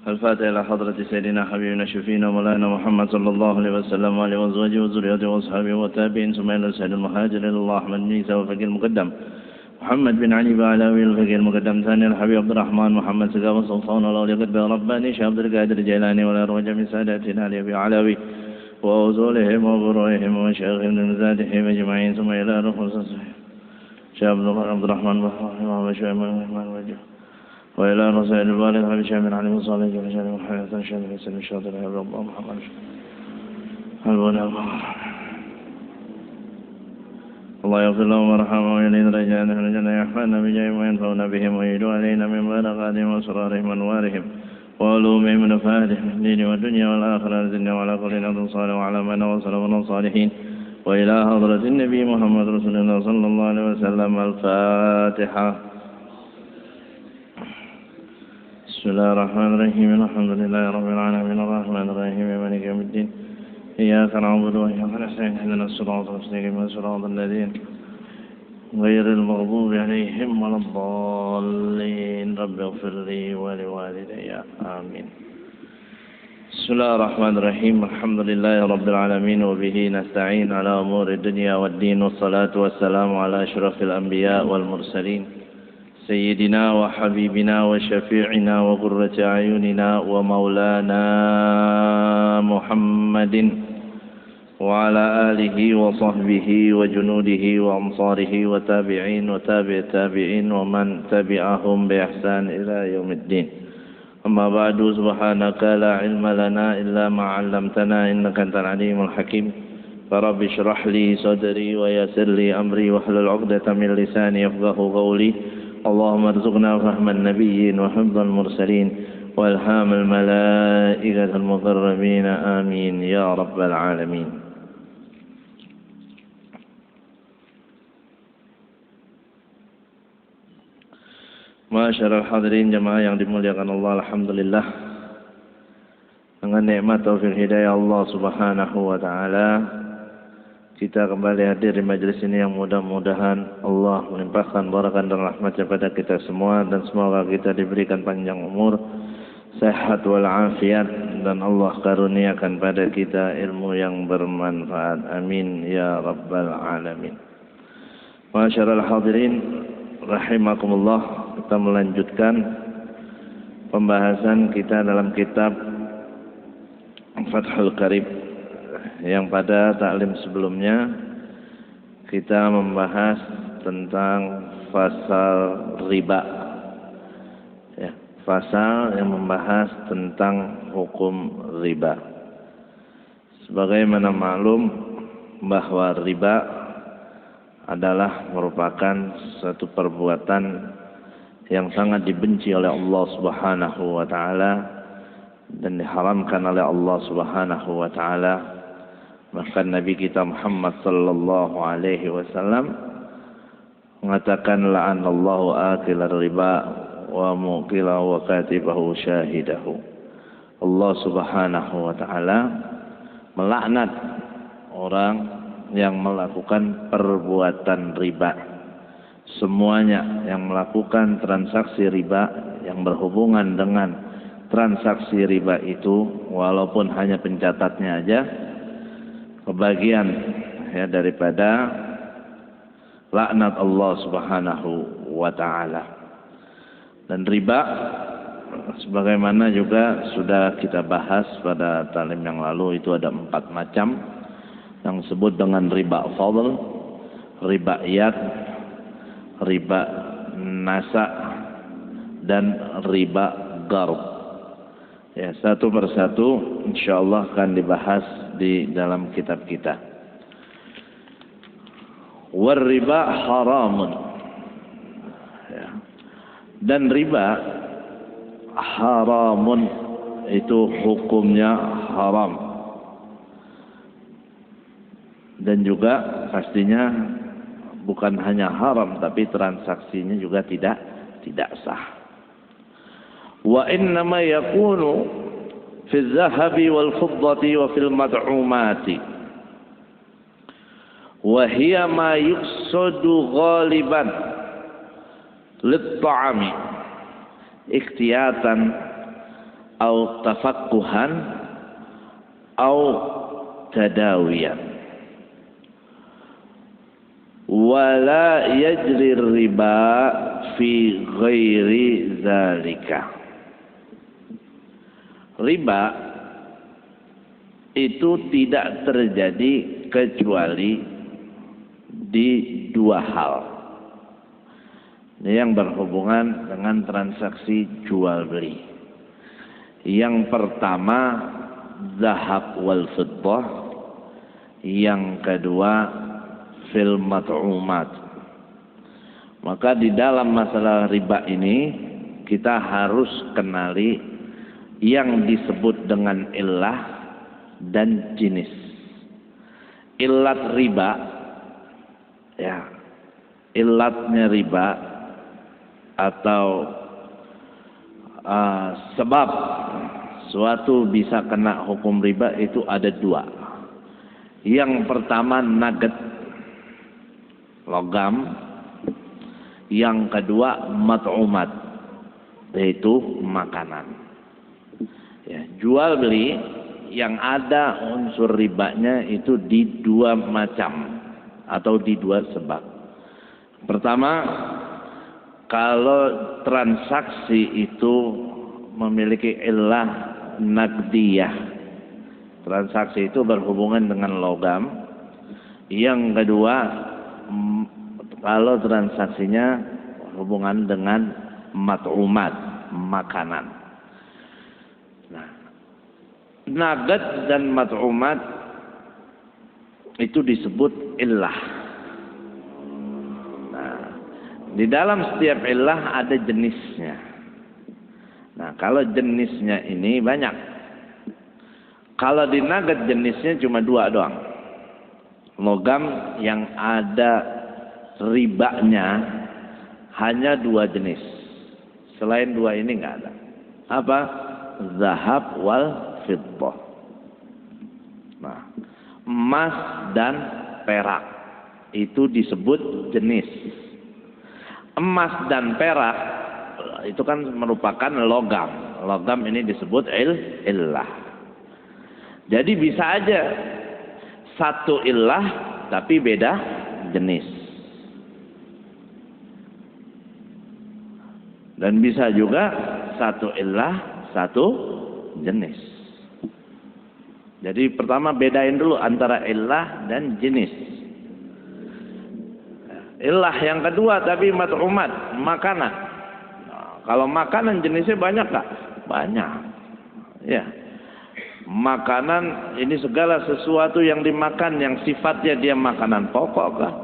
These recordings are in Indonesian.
الفاتحة إلى حضرة سيدنا حبيبنا شفينا مولانا محمد صلى الله عليه وسلم وعلى أزواجه وذريته وأصحابه والتابعين ثم إلى سيد المهاجر إلى الله أحمد بن عيسى والفقيه المقدم محمد بن علي بعلاوي الفقيه المقدم ثاني الحبيب عبد الرحمن محمد سقاوة سلطان الله لقد رباني شيخ عبد القادر الجيلاني ولا رجع من ساداتنا علي أبي علاوي وأصولهم وفروعهم وشيخهم ومزادهم أجمعين ثم إلى رسول شيخ عبد الرحمن محمد شيخ وجه وإلى رسائل الوالد حبيب شامل علي مصالح جل شانه وحياة شامل حسن الشاطر يا رب محمد البنى الله يغفر لهم ويرحمهم ويلين رجعنا رجعنا يحفظنا بجاههم وينفعنا بهم ويجوا علينا من بركاتهم وأسرارهم وأنوارهم وعلومهم ونفائهم في الدين والدنيا والآخرة الدنيا وعلى كل نبي صالح وعلى من وصل من الصالحين وإلى حضرة النبي محمد رسول الله صلى الله عليه وسلم الفاتحة. بسم الله الرحمن الرحيم الحمد لله رب العالمين الرحمن الرحيم مالك يوم الدين إياك نعبد وإياك نستعين اهدنا الصراط المستقيم صراط الذين غير المغضوب عليهم ولا الضالين رب اغفر لي ولوالدي آمين. بسم الله الرحمن الرحيم الحمد لله رب العالمين وبه نستعين على أمور الدنيا والدين والصلاة والسلام على أشرف الأنبياء والمرسلين سيدنا وحبيبنا وشفيعنا وقرة أعيننا ومولانا محمد وعلى آله وصحبه وجنوده وأنصاره وتابعين وتابع التابعين ومن تبعهم بإحسان إلى يوم الدين. أما بعد سبحانك لا علم لنا إلا ما علمتنا إنك أنت العليم الحكيم. فرب اشرح لي صدري ويسر لي أمري واحلل عقدة من لساني يفقهوا قولي. اللهم ارزقنا فهم النبيين وحفظ المرسلين والهام الملائكة المقربين آمين يا رب العالمين. Masyarul hadirin jemaah yang dimuliakan Allah, alhamdulillah dengan nikmat taufik hidayah Allah Subhanahu wa taala kita kembali hadir di majelis ini yang mudah-mudahan Allah melimpahkan barakah dan rahmat kepada kita semua dan semoga kita diberikan panjang umur, sehat walafiat dan Allah karuniakan pada kita ilmu yang bermanfaat. Amin ya rabbal alamin. Masyarul hadirin rahimakumullah, kita melanjutkan pembahasan kita dalam kitab Fathul Qarib yang pada taklim sebelumnya kita membahas tentang pasal riba, ya, pasal yang membahas tentang hukum riba. Sebagaimana maklum bahwa riba adalah merupakan suatu perbuatan yang sangat dibenci oleh Allah Subhanahu wa taala dan diharamkan oleh Allah Subhanahu wa taala. Bahkan Nabi kita Muhammad sallallahu alaihi wasallam mengatakan la'anallahu akilar riba wa muqilahu wa katibahu syahidahu. Allah Subhanahu wa taala melaknat orang yang melakukan perbuatan riba. Semuanya yang melakukan transaksi riba yang berhubungan dengan transaksi riba itu walaupun hanya pencatatnya aja kebagian ya daripada laknat Allah Subhanahu wa taala. Dan riba sebagaimana juga sudah kita bahas pada talim yang lalu itu ada 4 macam yang disebut dengan riba fadl, riba iyad, riba nasa dan riba garb. Ya, satu persatu insyaallah akan dibahas di dalam kitab kita. War riba haramun. Ya. Dan riba haramun itu hukumnya haram. Dan juga pastinya bukan hanya haram tapi transaksinya juga tidak sah. Wa innama yakunu fi adh-dhahabi wal fiddati wa fil mad'umati wa hiya ma yuqsadu ghaliban lit-ta'ami ikhtiyatan au tafaqquhan au tadawiyan. Wala yajri riba fi ghairi zalika. Riba itu tidak terjadi kecuali di dua hal. Ini yang berhubungan dengan transaksi jual beli. Yang pertama zahab wal fiddah, yang kedua fil mat'umat. Maka di dalam masalah riba ini kita harus kenali yang disebut dengan illah dan jenis. Illat riba, ya, illatnya riba atau sebab suatu bisa kena hukum riba itu ada dua. Yang pertama nugget, logam. Yang kedua mat'umat, yaitu makanan. Ya, jual beli yang ada unsur ribanya itu di dua macam atau di dua sebab. Pertama, kalau transaksi itu memiliki illah naqdiyah, transaksi itu berhubungan dengan logam. Yang kedua, kalau transaksinya hubungan dengan mat'umat, makanan. Nah, nugget dan mat'umat itu disebut illah. Nah, di dalam setiap illah ada jenisnya. Nah, kalau jenisnya ini banyak. Kalau di nugget jenisnya cuma dua doang. Logam yang ada ribanya hanya dua jenis. Selain dua ini nggak ada. Apa? Zahab wal fiddah. Nah, emas dan perak itu disebut jenis. Emas dan perak itu kan merupakan logam. Logam ini disebut illah. Jadi bisa aja satu illah tapi beda jenis. Dan bisa juga satu illah, satu jenis. Jadi pertama bedain dulu antara illah dan jenis. Illah yang kedua tapi mat'umat, makanan. Nah, kalau makanan jenisnya banyak gak? Banyak. Ya. Makanan ini segala sesuatu yang dimakan yang sifatnya dia makanan pokok kah?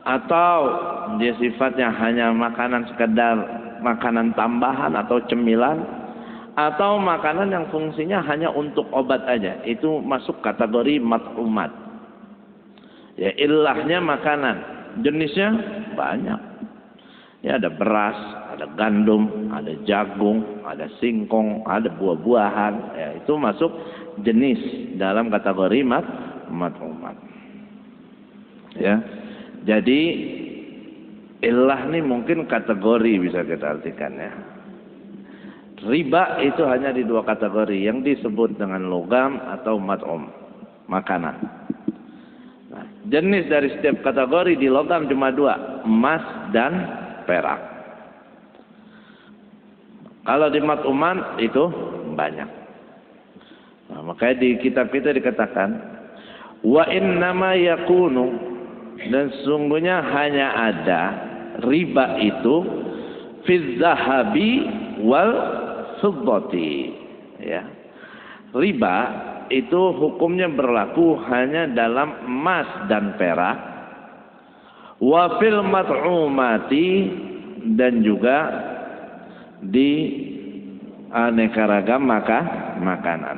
Atau dia sifatnya hanya makanan sekedar makanan tambahan atau cemilan, atau makanan yang fungsinya hanya untuk obat aja, itu masuk kategori mat'umat. Ya, illahnya makanan, jenisnya banyak. Ya, ada beras, ada gandum, ada jagung, ada singkong, ada buah-buahan. Ya, itu masuk jenis dalam kategori mat'umat. Ya, jadi illah ini mungkin kategori bisa kita artikan ya. Riba itu hanya di dua kategori, yang disebut dengan logam atau mat'um, makanan. Nah, jenis dari setiap kategori di logam cuma dua, emas dan perak. Kalau di mat'uman itu banyak. Nah, makanya di kitab kita dikatakan wa innama yakunu, dan sesungguhnya hanya ada riba itu fi zahabi wal fiddati. Ya. Riba itu hukumnya berlaku hanya dalam emas dan perak, wa fil mat'umati, dan juga di aneka ragam makanan.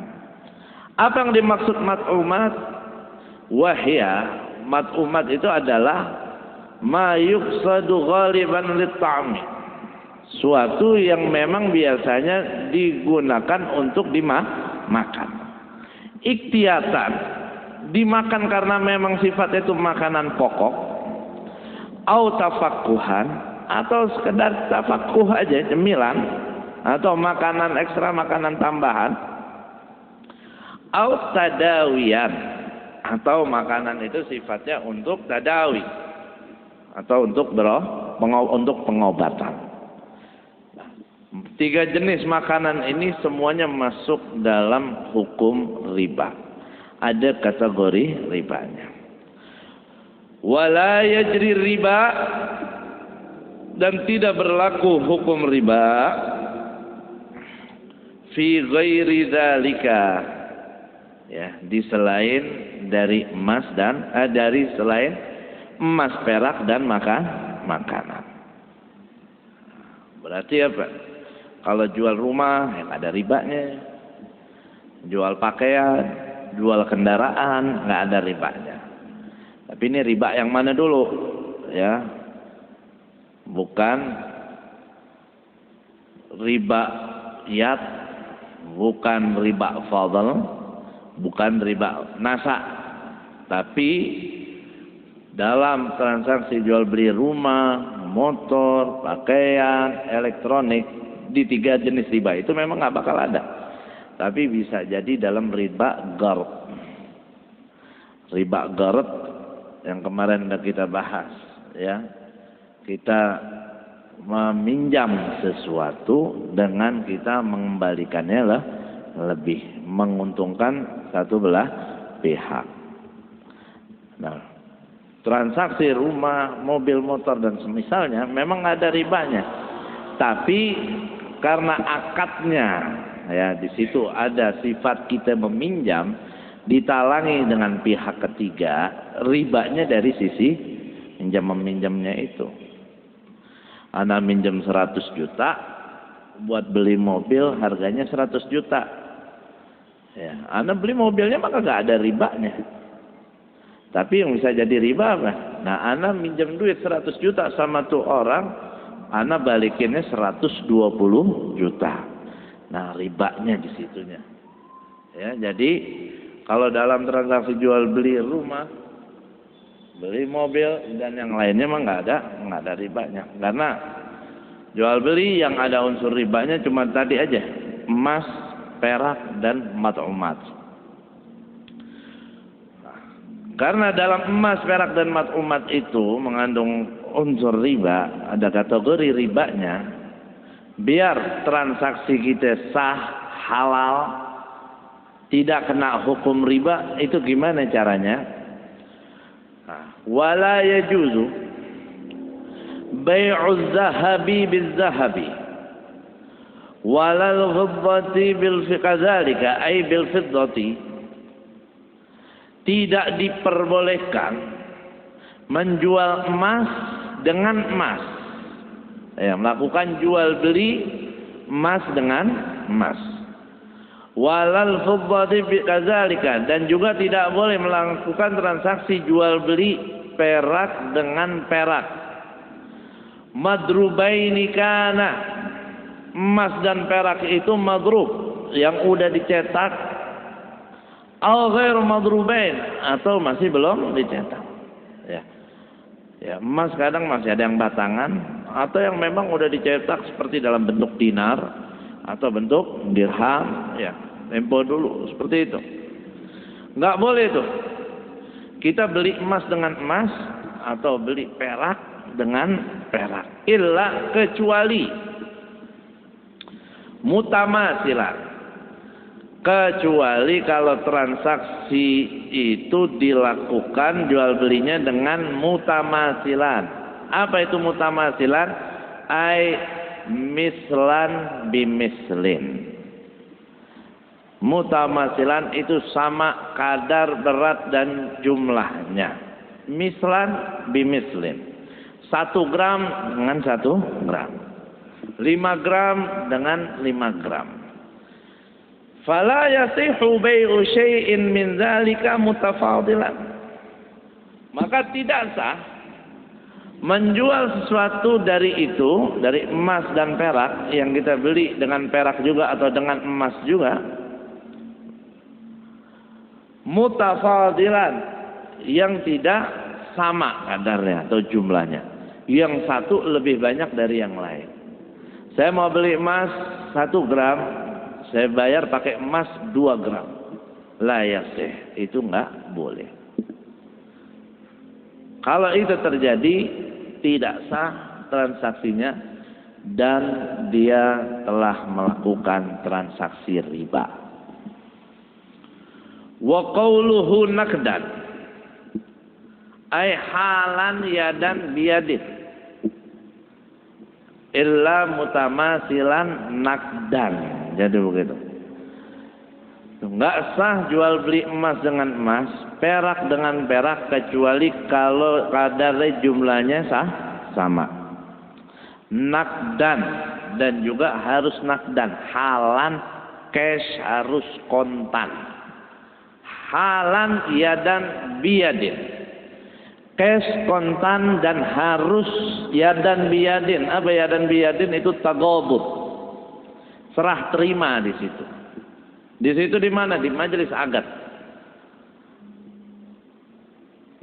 Apa yang dimaksud mat'umat? Wahya, mat'umat itu adalah ma yuqsadu ghaliban lit-ta'mi, suatu yang memang biasanya digunakan untuk dimakan. Iktiyatan, dimakan karena memang sifat itu makanan pokok. Au tafaqquhan, atau sekedar tafaqquh aja, cemilan. atau makanan ekstra, makanan tambahan, au tadawiyan, atau makanan itu sifatnya untuk tadawi atau untuk pengobatan. Tiga jenis makanan ini semuanya masuk dalam hukum riba. Ada kategori ribanya. Wala yajri riba, dan tidak berlaku hukum riba fi ghairi dzalika, ya, di selain dari emas dan dari selain emas, perak dan makanan. Berarti apa? Kalau jual rumah yang ada ribanya, jual pakaian, jual kendaraan nggak ada ribanya. Tapi ini riba yang mana dulu, ya? Bukan riba yad, bukan riba fadl, bukan riba nasa, tapi dalam transaksi jual beli rumah, motor, pakaian, elektronik, di tiga jenis riba itu memang nggak bakal ada. Tapi bisa jadi dalam riba gharq. Riba gharq yang kemarin sudah kita bahas, ya. Kita meminjam sesuatu dengan kita mengembalikannya lebih menguntungkan satu belah pihak. Nah, transaksi rumah, mobil, motor dan semisalnya memang ada ribanya. Tapi karena akadnya, ya, di situ ada sifat kita meminjam ditalangi dengan pihak ketiga, ribanya dari sisi minjam meminjamnya itu. Ana minjam 100 juta buat beli mobil, harganya 100 juta. Ya, ana beli mobilnya maka gak ada ribanya. Tapi yang bisa jadi riba apa? Nah, ana minjam duit 100 juta sama tuh orang, ana balikinnya 120 juta. Nah, ribanya di situnya. Ya, jadi kalau dalam transaksi jual beli rumah, beli mobil dan yang lainnya mah nggak ada ribanya. Karena jual beli yang ada unsur ribanya cuma tadi aja, emas, perak dan mat'umat. Karena dalam emas, perak dan mat'umat itu mengandung unsur riba, ada kategori ribanya. Biar transaksi kita sah, halal, tidak kena hukum riba, itu gimana caranya? Wala yajuzu bai'uz zahabi bil zahabi walal ghiddati bil fikadzalika ay bil fiddati. Tidak diperbolehkan menjual emas dengan emas, ya, melakukan jual beli emas dengan emas. Walal fiddati bikadzalika, dan juga tidak boleh melakukan transaksi jual beli perak dengan perak. Madrubaini kana, emas dan perak itu madrub, yang udah dicetak, au ghairu madrubain, atau masih belum dicetak. Ya. Ya, emas kadang masih ada yang batangan atau yang memang udah dicetak seperti dalam bentuk dinar atau bentuk dirham, ya. Tempo dulu seperti itu. Nggak boleh itu. Kita beli emas dengan emas atau beli perak dengan perak. Illa kecuali mutamasilan. Kecuali kalau transaksi itu dilakukan jual belinya dengan mutamasilan. Apa itu mutamasilan? Ai mislan bimislin. Mutamasilan itu sama kadar, berat dan jumlahnya. Mislan bimislin. 1 gram dengan 1 gram. 5 gram dengan 5 gram. Fala yasihu bai'u syai'in min dzalika mutafadilan. Maka tidak sah menjual sesuatu dari itu, dari emas dan perak yang kita beli dengan perak juga atau dengan emas juga, mutafadilan, yang tidak sama kadarnya atau jumlahnya. Yang satu lebih banyak dari yang lain. Saya mau beli emas 1 gram, saya bayar pakai emas 2 gram. La yasih, itu enggak boleh. Kalau itu terjadi, tidak sah transaksinya dan dia telah melakukan transaksi riba. Wa qawluhu naqdan ay halan yadan biyadin illa mutamasilan naqdan. Jadi begitu. Enggak sah jual beli emas dengan emas, perak dengan perak, kecuali kalau kadarnya jumlahnya sama. Naqdan, dan juga harus naqdan. Halan, cash, harus kontan. Halan yadan biyadin, cash kontan dan harus yadan biyadin. Apa yadan biyadin? Itu tagobut, serah terima di situ. Di situ di mana? Di majelis akad.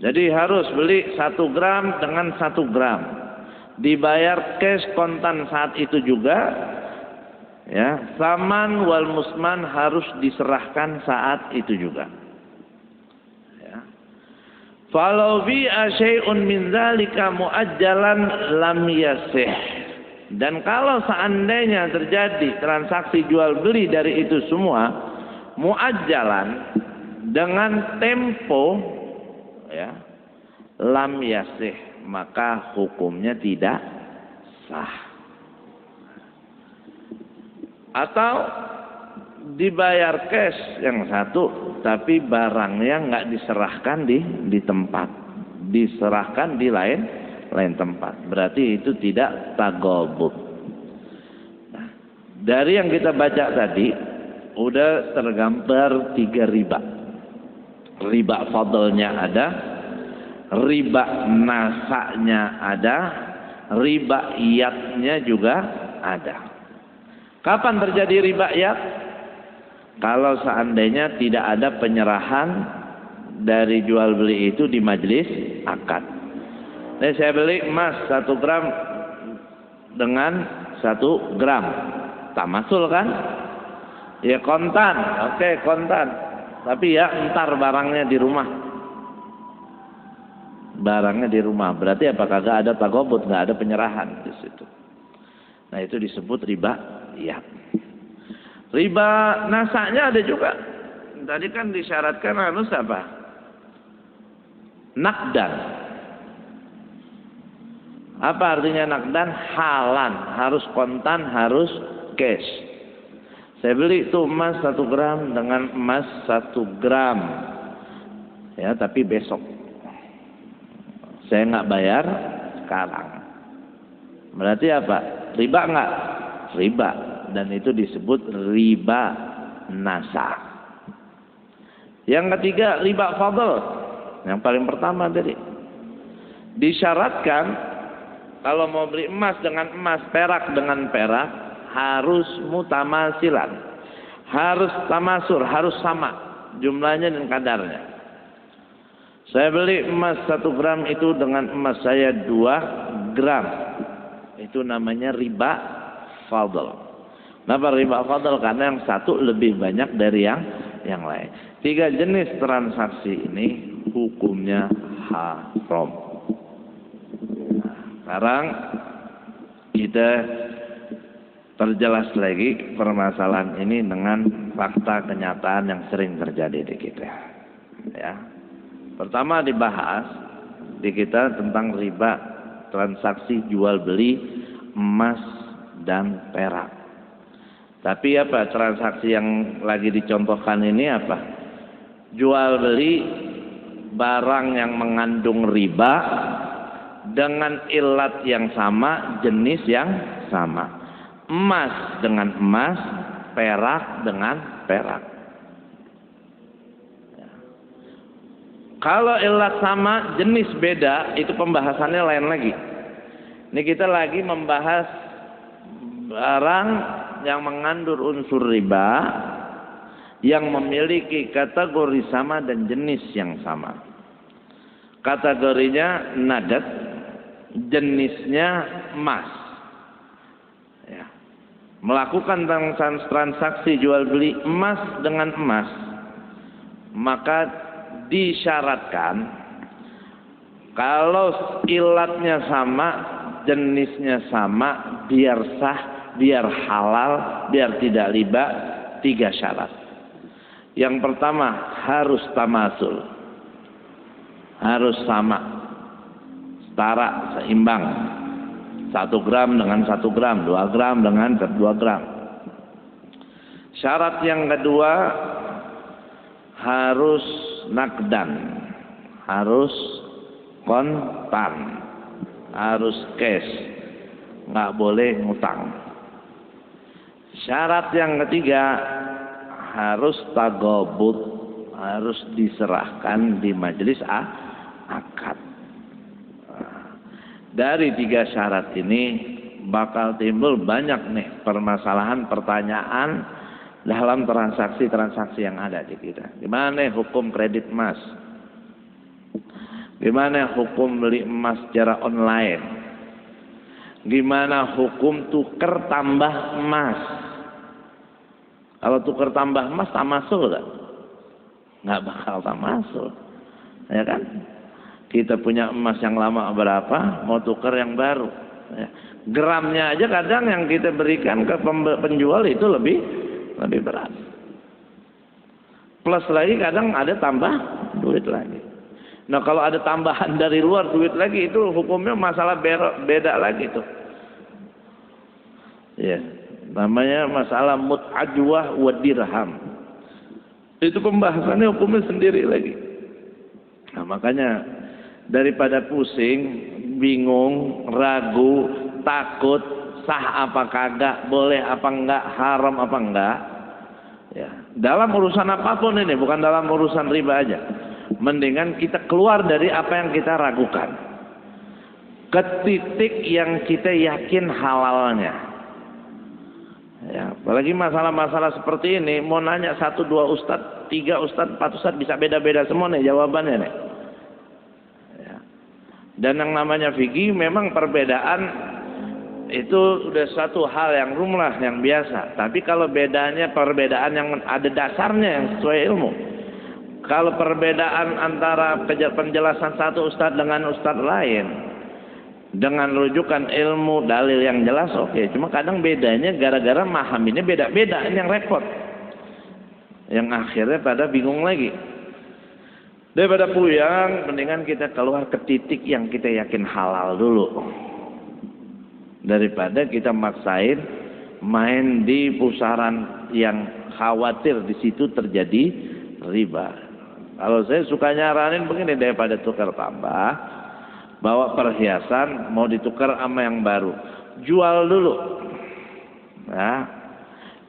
Jadi harus beli 1 gram dengan 1 gram, dibayar cash kontan saat itu juga. Ya, saman wal musman harus diserahkan saat itu juga. Falau bi'a syai'un min dzalika muajjalan lam yasih. Dan kalau seandainya terjadi transaksi jual beli dari itu semua muajjalan dengan tempo, ya, lam yasih, maka hukumnya tidak sah. Atau dibayar cash yang satu, tapi barangnya nggak diserahkan di tempat, diserahkan di lain tempat. Berarti itu tidak tagobut. Nah, dari yang kita baca tadi, udah tergambar 3 riba. Riba fadlnya ada, riba nasaknya ada, riba iyatnya juga ada. Kapan terjadi riba iyat? Kalau seandainya tidak ada penyerahan dari jual beli itu di majelis akad. Nah, saya beli emas 1 gram dengan 1 gram, tamasul kan? Ya kontan, oke kontan. Tapi ya entar barangnya di rumah. Barangnya di rumah, berarti apakah gak ada tagobut, gak ada penyerahan di situ. Nah, itu disebut riba, ya. Riba nasaknya ada juga. Tadi kan disyaratkan harus apa? Naqdan. Apa artinya naqdan? Halan, harus kontan, harus cash. Saya beli itu emas 1 gram dengan emas 1 gram. Ya, tapi besok. Saya nggak bayar sekarang. Berarti apa? Riba nggak? Riba. Dan itu disebut riba nasa. Yang ketiga, riba fadl. Yang paling pertama tadi. Disyaratkan kalau mau beli emas dengan emas, perak dengan perak, harus mutamasilan. Harus tamasur, harus sama jumlahnya dan kadarnya. Saya beli emas 1 gram itu dengan emas saya 2 gram. Itu namanya riba fadl. Kenapa riba fadl? Karena yang satu lebih banyak dari yang lain. 3 jenis transaksi ini hukumnya haram. Sekarang kita perjelas lagi permasalahan ini dengan fakta kenyataan yang sering terjadi di kita. Ya. Pertama dibahas di kita tentang riba transaksi jual beli emas dan perak. Tapi apa transaksi yang lagi dicontohkan ini apa? Jual beli barang yang mengandung riba dengan ilat yang sama, jenis yang sama. Emas dengan emas, perak dengan perak. Ya. Kalau ilat sama, jenis beda, itu pembahasannya lain lagi. Ini kita lagi membahas barang yang mengandung unsur riba, yang memiliki kategori sama dan jenis yang sama. Kategorinya nadat, jenisnya emas. Ya. melakukan transaksi jual beli emas dengan emas, maka disyaratkan kalau ilatnya sama, jenisnya sama, biar sah, biar halal, biar tidak riba, 3 syarat. Yang pertama harus tamasul, harus sama, setara, seimbang. 1 gram dengan 1 gram, 2 gram dengan 2 gram. Syarat yang kedua harus nakdan, harus kontan, harus cash, nggak boleh ngutang. Syarat yang ketiga harus tagobut, harus diserahkan di majelis akad. Dari 3 syarat ini bakal timbul banyak nih permasalahan, pertanyaan dalam transaksi-transaksi yang ada di kita. Gimana hukum kredit emas? Gimana hukum beli emas secara online? Gimana hukum tuker tambah emas? Kalau tuker tambah emas tamasul gak? Nggak bakal tamasul, ya kan? Kita punya emas yang lama berapa, mau tuker yang baru. Ya. Gramnya aja kadang yang kita berikan ke penjual itu lebih berat. Plus lagi kadang ada tambah duit lagi. Nah kalau ada tambahan dari luar duit lagi, itu hukumnya masalah beda lagi tuh. Ya, namanya masalah mut'ajwah wa dirham. Itu pembahasannya hukumnya sendiri lagi. Nah makanya daripada pusing, bingung, ragu, takut, sah apa kagak, boleh apa enggak, haram apa enggak, ya, dalam urusan apapun ini, bukan dalam urusan riba aja, mendingan kita keluar dari apa yang kita ragukan ke titik yang kita yakin halalnya. Ya, apalagi masalah-masalah seperti ini, mau nanya 1, 2 ustadz, 3 ustadz, 4 ustadz, bisa beda-beda semua nih jawabannya nih. Dan yang namanya fikih memang perbedaan itu udah satu hal yang lumrah, yang biasa. Tapi kalau bedanya perbedaan yang ada dasarnya yang sesuai ilmu. Kalau perbedaan antara penjelasan satu ustadz dengan ustadz lain dengan rujukan ilmu dalil yang jelas, oke. Cuma kadang bedanya gara-gara mahaminnya beda-beda, ini yang repot. Yang akhirnya pada bingung lagi. Daripada puyang, mendingan kita keluar ke titik yang kita yakin halal dulu. Daripada kita maksain main di pusaran yang khawatir di situ terjadi riba. Kalau saya suka nyaranin begini, daripada tukar tambah, bawa perhiasan, mau ditukar sama yang baru, jual dulu. Nah,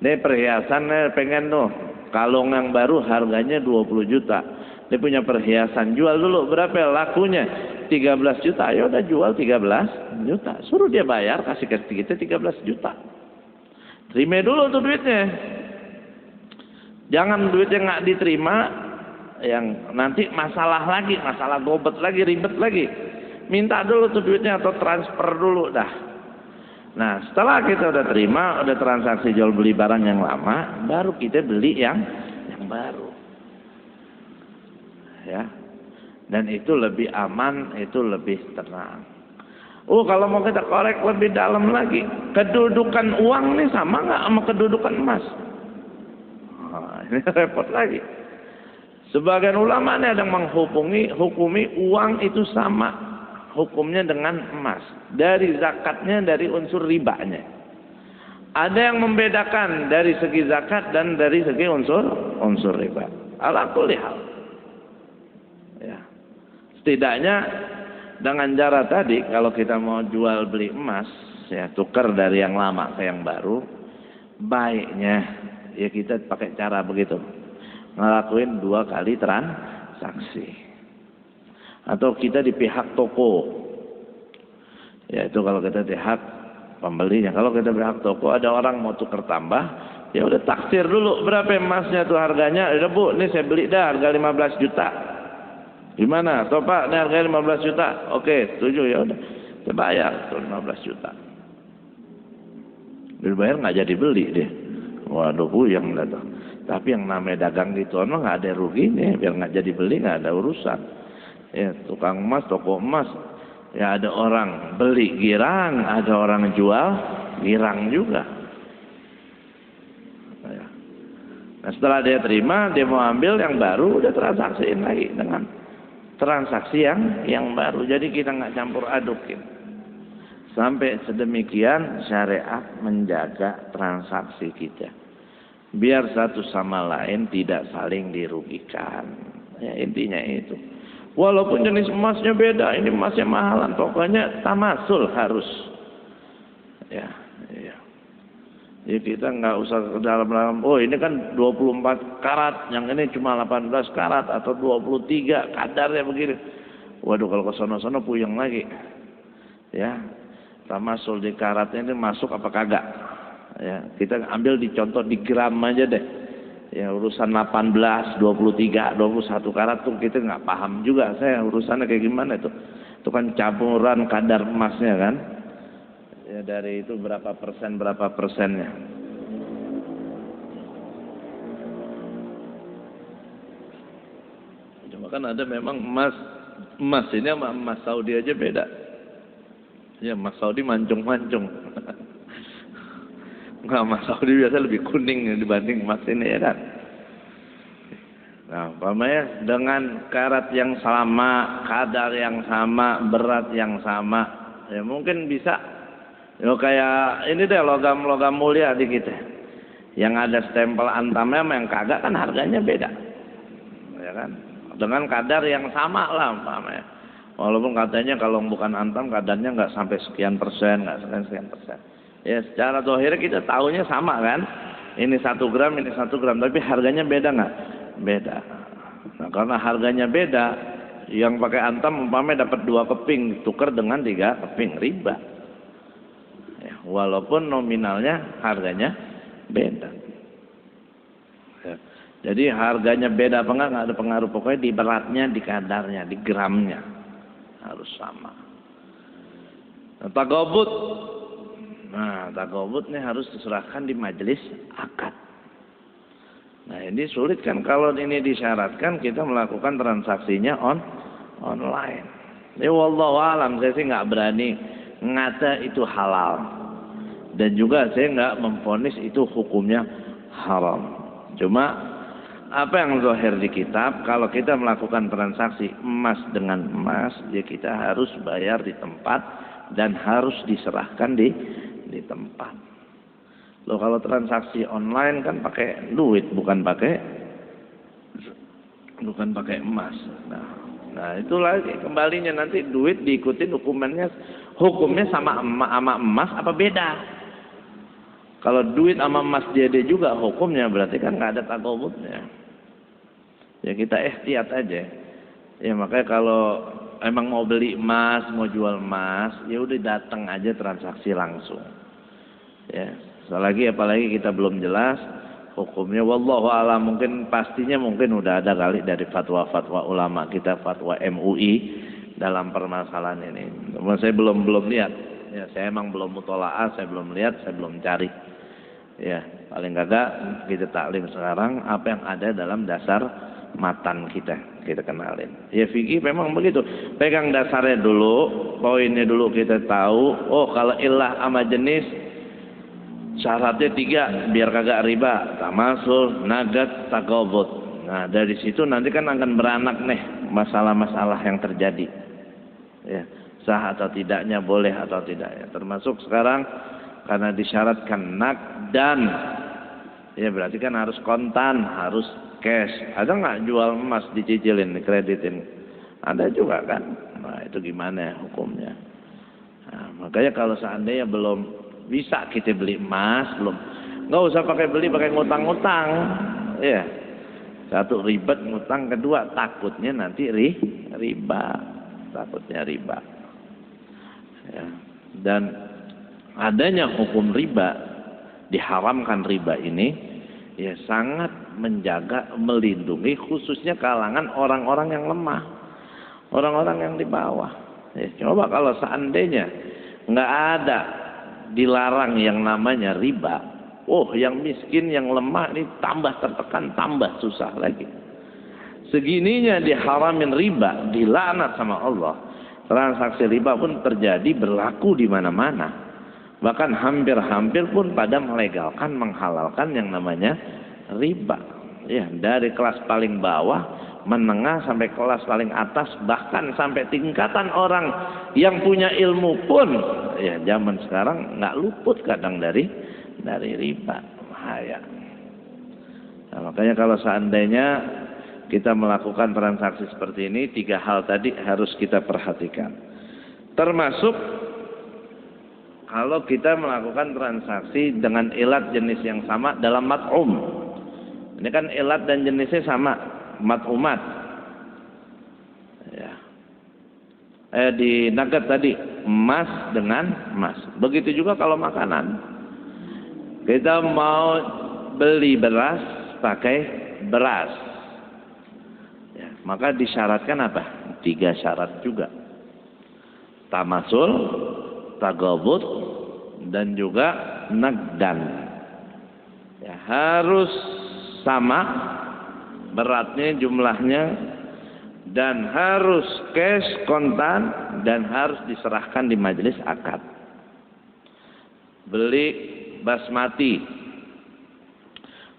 ini perhiasan pengen tuh, kalung yang baru harganya 20 juta. Dia punya perhiasan, jual dulu. Berapa lakunya? 13 juta. Ya udah jual 13 juta. Suruh dia bayar, kasih ke kita 13 juta. Terima dulu tuh duitnya. Jangan duitnya nggak diterima, yang nanti masalah lagi, masalah gobet lagi, ribet lagi. Minta dulu tuh duitnya atau transfer dulu dah. Nah setelah kita udah terima, udah transaksi jual beli barang yang lama, baru kita beli yang baru. Ya, dan itu lebih aman, itu lebih tenang. Kalau mau kita korek lebih dalam lagi, kedudukan uang nih sama nggak sama kedudukan emas? Ini repot lagi. Sebagian ulama nih ada yang hukumi uang itu sama hukumnya dengan emas, dari zakatnya, dari unsur ribanya. Ada yang membedakan dari segi zakat dan dari segi unsur riba. Ala kulli hal. Ya. Setidaknya dengan cara tadi, kalau kita mau jual beli emas, ya tukar dari yang lama ke yang baru, baiknya ya kita pakai cara begitu, ngelakuin 2 kali transaksi. Atau kita di pihak toko, ya itu kalau kita di hak pembelinya. Kalau kita di hak toko, ada orang mau tukar tambah, ya udah taksir dulu berapa emasnya tuh harganya. Udah bu, ini saya beli dah harga 15 juta. Gimana? Toh Pak, ini harganya 15 juta. Oke, setuju, ya udah. Saya bayar tuh 15 juta. dibayar nggak jadi beli deh. Waduh, puyeng dah tuh. Tapi yang namanya dagang gitu emang nggak ada rugi nih, biar nggak jadi beli nggak ada urusan. Ya, tukang emas, toko emas, ya ada orang beli girang, ada orang jual girang juga. Nah, setelah dia terima, dia mau ambil yang baru, udah transaksiin lagi dengan transaksi yang baru. Jadi kita nggak campur adukin. Sampai sedemikian syariat menjaga transaksi kita. Biar satu sama lain tidak saling dirugikan. Ya, intinya itu. Walaupun jenis emasnya beda, ini emasnya mahalan, pokoknya tamasul harus. Ya, iya. Jadi kita nggak usah ke dalam-dalam, oh ini kan 24 karat, yang ini cuma 18 karat atau 23 kadarnya begini. Waduh, kalau ke sono-sono puyeng lagi. Ya, tamasul di karatnya ini masuk apa kagak? Ya, kita ambil dicontoh di gram aja deh. Ya, urusan 18, 23, 21 karat tuh kita nggak paham juga. Saya urusannya kayak gimana itu? Itu kan campuran kadar emasnya kan? Ya, dari itu berapa persennya. Cuma kan ada memang emas ini sama emas Saudi aja beda. Ya, emas Saudi mancung-mancung. Nggak, emas Saudi biasa lebih kuning dibanding emas ini ya kan. Nah, umpamanya dengan karat yang sama, kadar yang sama, berat yang sama, ya mungkin bisa. Ya kayak ini deh logam-logam mulia di kita. Yang ada stempel antamnya sama yang kagak kan harganya beda. Ya kan? Dengan kadar yang sama lah umpamanya. Walaupun katanya kalau bukan antam kadarnya nggak sampai sekian persen, nggak sekian persen. Ya secara zahir kita tahunya sama kan. Ini 1 gram, ini 1 gram. Tapi harganya beda nggak? Beda. Nah karena harganya beda, yang pakai antam umpamanya dapat 2 keping, tukar dengan 3 keping, riba. Walaupun nominalnya harganya beda. Ya. Jadi harganya beda apa enggak ada pengaruh. Pokoknya di beratnya, di kadarnya, di gramnya harus sama. Nah, tagobut. Nah, tagobut ini harus diserahkan di majelis akad. Nah, ini sulit kan kalau ini disyaratkan kita melakukan transaksinya online. Ya wallahu alam, saya sih nggak berani ngata itu halal. Dan juga saya nggak memvonis itu hukumnya haram. Cuma apa yang zahir di kitab, kalau kita melakukan transaksi emas dengan emas, ya kita harus bayar di tempat dan harus diserahkan di tempat. Loh kalau transaksi online kan pakai duit, bukan pakai emas. Nah itu lagi kembalinya nanti duit diikutin hukumnya sama emas apa beda? Kalau duit sama emas dia juga hukumnya berarti kan nggak ada takobutnya. Ya kita ikhtiat aja. Ya makanya kalau emang mau beli emas, mau jual emas, ya udah datang aja transaksi langsung. Ya, apalagi kita belum jelas hukumnya. Wallahu a'lam, mungkin pastinya udah ada kali dari fatwa-fatwa ulama kita, fatwa MUI dalam permasalahan ini. Cuma saya belum lihat. Ya, saya emang belum mutola'ah, saya belum lihat, saya belum cari. Ya, paling kagak kita taklim sekarang apa yang ada dalam dasar matan kita kenalin. Ya fikih memang begitu. Pegang dasarnya dulu, poinnya dulu kita tahu. Oh kalau ilah sama jenis syaratnya 3 biar kagak riba, tamasul, nagat, takobut. Nah dari situ nanti kan akan beranak nih masalah-masalah yang terjadi. Ya, sah atau tidaknya, boleh atau tidaknya. Termasuk sekarang karena disyaratkan dan ya berarti kan harus kontan, harus cash. Ada nggak jual emas dicicilin, dikreditin? Ada juga kan. Nah itu gimana ya hukumnya? Nah, makanya kalau seandainya belum bisa kita beli emas, nggak usah pakai ngutang-ngutang. Ya, satu ribet ngutang, kedua takutnya nanti riba, takutnya riba. Ya. Dan adanya hukum riba, diharamkan riba ini ya sangat menjaga, melindungi khususnya kalangan orang-orang yang lemah, orang-orang yang di bawah. Ya, coba kalau seandainya nggak ada dilarang yang namanya riba, yang miskin, yang lemah ini tambah tertekan, tambah susah lagi. Segininya diharamin riba, dilaknat sama Allah. Transaksi riba pun terjadi, berlaku di mana-mana. Bahkan hampir-hampir pun pada melegalkan, menghalalkan yang namanya riba. Ya, dari kelas paling bawah, menengah sampai kelas paling atas, bahkan sampai tingkatan orang yang punya ilmu pun, ya zaman sekarang nggak luput kadang dari riba. Bahaya. Nah, makanya kalau seandainya kita melakukan transaksi seperti ini, 3 hal tadi harus kita perhatikan. Termasuk kalau kita melakukan transaksi dengan ilat jenis yang sama dalam mat'um. Ini kan ilat dan jenisnya sama, mat'umat. Ya. Di nugget tadi, emas dengan emas. Begitu juga kalau makanan. Kita mau beli beras pakai beras. Maka disyaratkan apa? 3 syarat juga. Tamasul, tagabut, dan juga nagdan. Ya, harus sama beratnya, jumlahnya, dan harus cash, kontan, dan harus diserahkan di majelis akad. Beli basmati.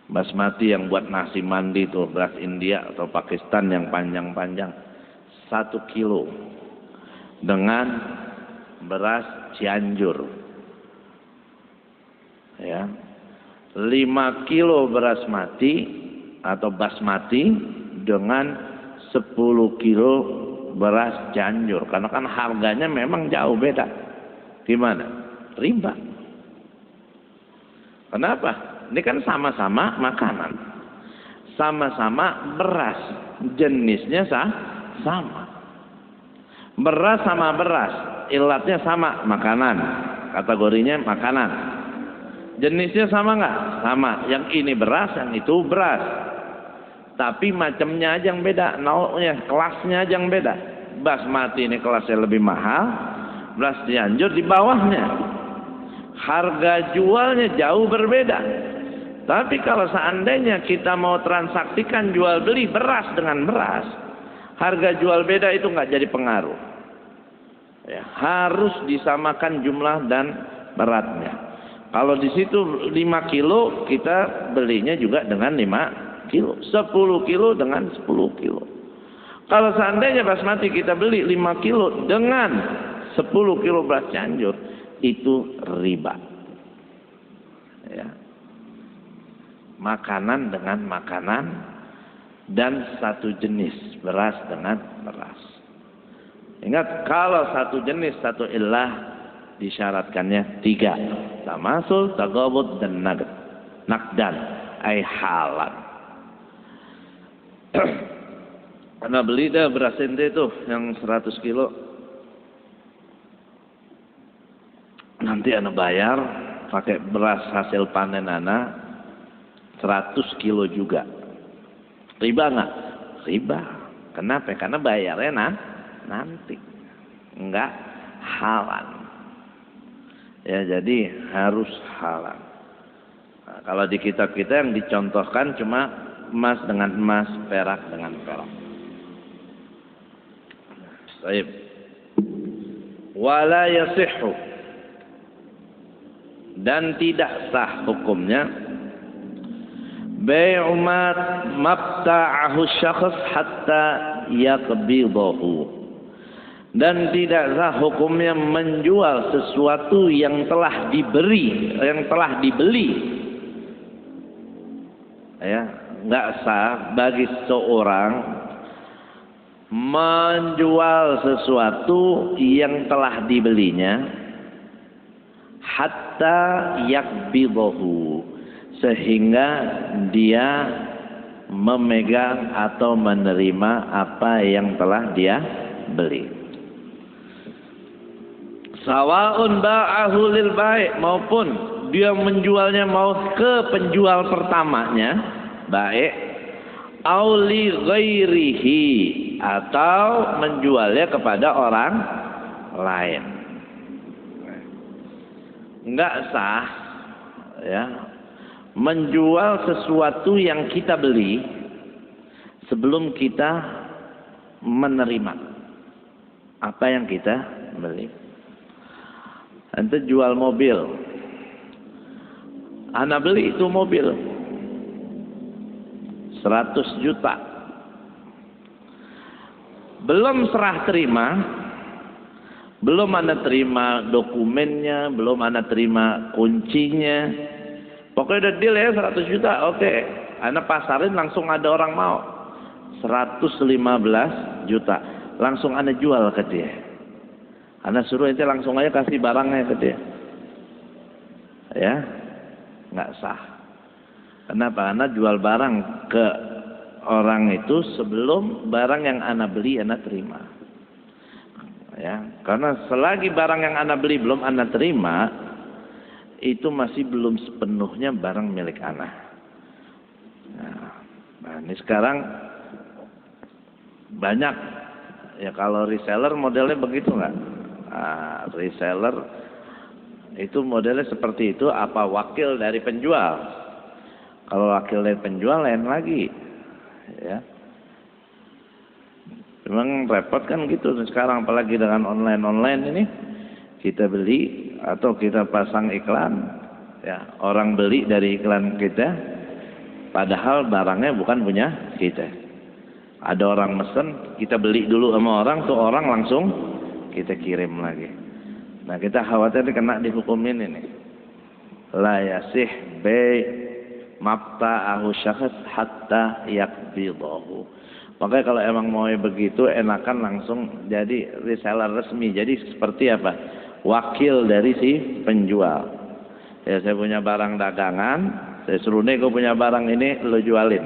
Basmati yang buat nasi mandi itu, beras India atau Pakistan yang panjang-panjang, 1 kilo dengan beras Cianjur, ya, 5 kilo beras mati atau basmati dengan 10 kilo beras Cianjur, karena kan harganya memang jauh beda. Gimana? Riba. Kenapa? Ini kan sama-sama makanan, sama-sama beras, jenisnya sama. Beras sama beras, ilatnya sama, makanan, kategorinya makanan. Jenisnya sama nggak? Sama. Yang ini beras, yang itu beras. Tapi macamnya aja yang beda, naunya, kelasnya aja yang beda. Basmati ini kelasnya lebih mahal, beras Cianjur di bawahnya. Harga jualnya jauh berbeda. Tapi kalau seandainya kita mau transaksikan jual beli beras dengan beras, harga jual beda itu nggak jadi pengaruh. Ya, harus disamakan jumlah dan beratnya. Kalau di situ 5 kilo, kita belinya juga dengan 5 kilo. 10 kilo dengan 10 kilo. Kalau seandainya basmati kita beli 5 kilo dengan 10 kilo beras Cianjur, itu riba. Ya. Makanan dengan makanan dan satu jenis beras dengan beras. Ingat, kalau satu jenis satu ilah disyaratkannya 3: tamasul, tagabut, dan naqdan, ay halal. Karena beli dah beras ente itu yang 100 kilo, nanti ana bayar pakai beras hasil panen ana 100 kilo juga. Riba nggak? Riba. Kenapa? Karena bayarnya nanti. Enggak halal. Ya, jadi harus halal. Nah, kalau di kitab kita yang dicontohkan cuma emas dengan emas, perak dengan perak. Baik. Wala yasihhu. Dan tidak sah hukumnya bai'u ma mabta'ahu syakhs hatta yaqbidahu. Dan tidak sah hukumnya menjual sesuatu yang telah diberi, yang telah dibeli. Ya, enggak sah bagi seorang menjual sesuatu yang telah dibelinya hatta yaqbidahu, sehingga dia memegang atau menerima apa yang telah dia beli. Sawaun ba'ahu lil bai', maupun dia menjualnya mau ke penjual pertamanya, baik, au li ghairihi, atau menjualnya kepada orang lain. Enggak sah ya menjual sesuatu yang kita beli sebelum kita menerima apa yang kita beli. Ente jual mobil, ana beli itu mobil 100 juta, belum serah terima, belum ana terima dokumennya, belum ana terima kuncinya, pokoknya udah deal ya 100 juta, oke, ana pasarin langsung ada orang mau 115 juta, langsung ana jual ke dia. Ana suruh ente langsung aja kasih barangnya ke dia. Ya, nggak sah. Kenapa? Ana jual barang ke orang itu sebelum barang yang ana beli ana terima. Ya, karena selagi barang yang ana beli belum ana terima, itu masih belum sepenuhnya barang milik ana. Nah, ini sekarang banyak ya, kalau reseller modelnya begitu nggak? Nah, reseller itu modelnya seperti itu, apa wakil dari penjual. Kalau wakil dari penjual lain lagi ya. Memang repot kan gitu sekarang, apalagi dengan online ini. Kita beli atau kita pasang iklan ya, orang beli dari iklan kita padahal barangnya bukan punya kita. Ada orang mesen, kita beli dulu sama orang, tuh orang langsung kita kirim lagi. Nah, kita khawatir kena dihukumin ini. La yasih bai mabta'ahu syakhs hatta yaqbidahu. Makanya kalau emang mau begitu enakan langsung jadi reseller resmi. Jadi seperti apa? Wakil dari si penjual. Ya, saya punya barang dagangan, saya suruh nih gue punya barang ini lo jualin.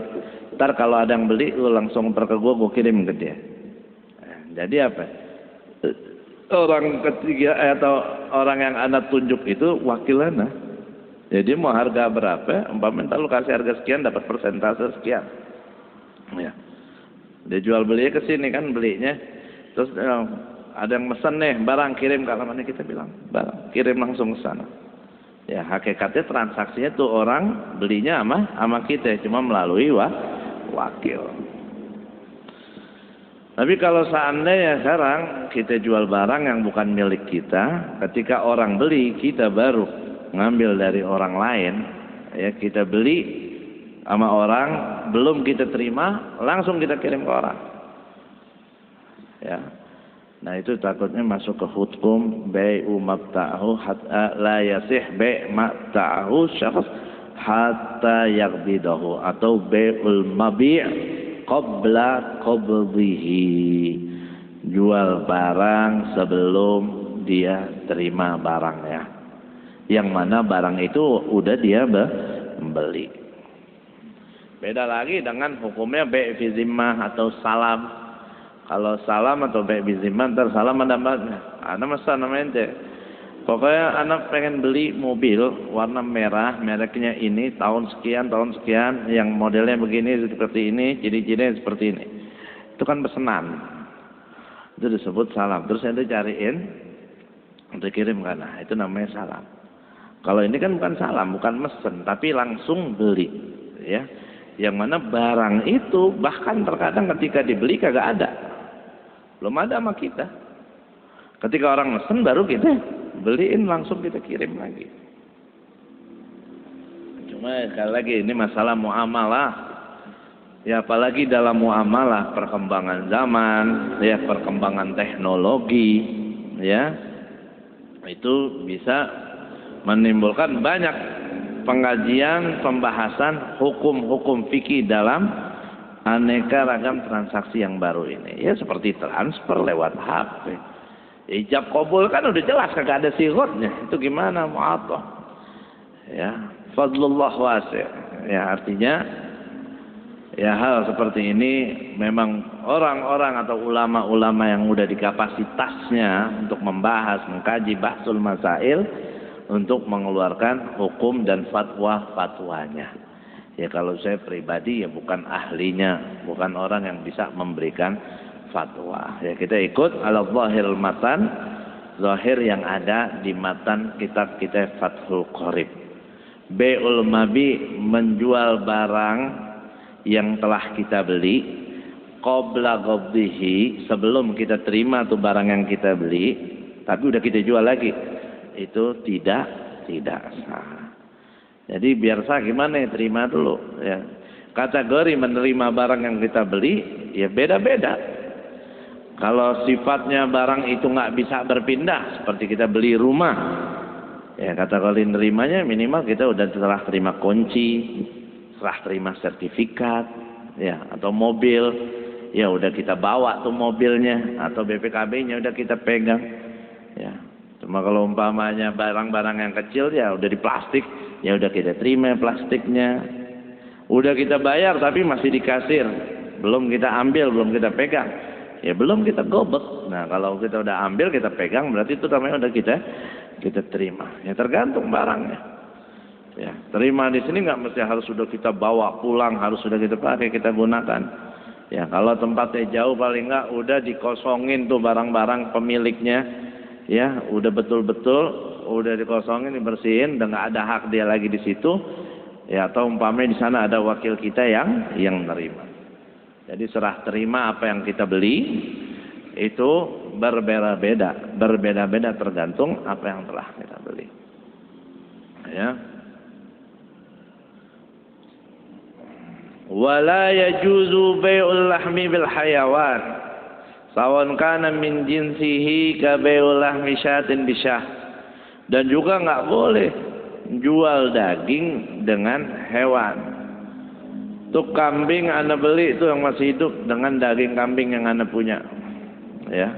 Ntar kalau ada yang beli lo langsung ke gue kirim ke dia. Jadi apa? Orang ketiga atau orang yang anda tunjuk itu wakil anda. Jadi mau harga berapa? Umpamanya lu kasih harga sekian dapat persentase sekian. Ya. Dia jual beli ke sini kan belinya. Terus ada yang mesen nih barang kirim ke alamatnya, kita bilang barang kirim langsung ke sana. Ya hakikatnya transaksinya tuh orang belinya sama kita cuma melalui wakil. Tapi kalau seandainya sekarang kita jual barang yang bukan milik kita, ketika orang beli kita baru ngambil dari orang lain, ya kita beli sama orang, belum kita terima, langsung kita kirim ke orang. Ya. Nah itu takutnya masuk ke hukum bai'u mabta'ahu hatta la yasih bai' mabta'ahu syakhs hatta yaqbidahu, atau bai'ul mabi' qabla qabdihi, jual barang sebelum dia terima barangnya, yang mana barang itu udah dia beli. Beda lagi dengan hukumnya bai' fi zimmah atau salam. Kalau salam atau bai' fi zimmah, ntar salam ada ana mesen namanya. Pokoknya anak pengen beli mobil warna merah, mereknya ini, tahun sekian, yang modelnya begini, seperti ini, ciri-cirinya seperti ini. Itu kan pesanan. Itu disebut salam. Terus saya cariin, untuk kirim kan. Nah, itu namanya salam. Kalau ini kan bukan salam, bukan mesen, tapi langsung beli. Ya. Yang mana barang itu bahkan terkadang ketika dibeli kagak ada. Belum ada sama kita. Ketika orang mesen baru kita beliin, langsung kita kirim lagi. Cuma sekali lagi ini masalah muamalah. Ya apalagi dalam muamalah perkembangan zaman, ya perkembangan teknologi, ya itu bisa menimbulkan banyak pengajian, pembahasan hukum-hukum fikih dalam aneka ragam transaksi yang baru ini. Ya seperti transfer lewat HP. Ijab kabul kan udah jelas kagak ada sihotnya. Itu gimana mu'athah? Ya, fadlullah wasi'. Ya artinya ya hal seperti ini memang orang-orang atau ulama-ulama yang udah di kapasitasnya untuk membahas, mengkaji bahsul masail untuk mengeluarkan hukum dan fatwa-fatwanya. Ya kalau saya pribadi ya bukan ahlinya, bukan orang yang bisa memberikan fatwa. Ya kita ikut ala zahiril matan zahir yang ada di matan kitab kita Fathul Qorib. Bai'ul mabi, menjual barang yang telah kita beli qabla qabdihi, sebelum kita terima tuh barang yang kita beli tapi udah kita jual lagi, itu tidak sah. Jadi biar sah gimana ya, terima dulu ya. Kategori menerima barang yang kita beli ya beda-beda. Kalau sifatnya barang itu nggak bisa berpindah, seperti kita beli rumah, ya kategori nerimanya minimal kita udah telah terima kunci, serah terima sertifikat, ya, atau mobil, ya udah kita bawa tuh mobilnya, atau BPKB-nya udah kita pegang, ya. Cuma kalau umpamanya barang-barang yang kecil ya udah di plastik, ya udah kita terima plastiknya, udah kita bayar tapi masih di kasir, belum kita ambil, belum kita pegang, ya belum kita gobek. Nah kalau kita udah ambil, kita pegang, berarti itu namanya udah kita terima. Ya tergantung barangnya. Ya, terima di sini nggak mesti harus sudah kita bawa pulang, harus sudah kita pakai, kita gunakan. Ya, kalau tempatnya jauh paling nggak udah dikosongin tuh barang-barang pemiliknya. Ya, udah betul-betul udah dikosongin, dibersihin, udah nggak ada hak dia lagi di situ. Ya, atau umpamanya di sana ada wakil kita yang nerima. Jadi serah terima apa yang kita beli itu berbeda-beda tergantung apa yang telah kita beli. Ya. Wala yajuzu bai'ul lahmi bil hayawan sawan kana min jinsihi ka bai'ul lahmi syatin bisyah. Dan juga nggak boleh jual daging dengan hewan. Tuh kambing Anda beli itu yang masih hidup dengan daging kambing yang Anda punya. Ya.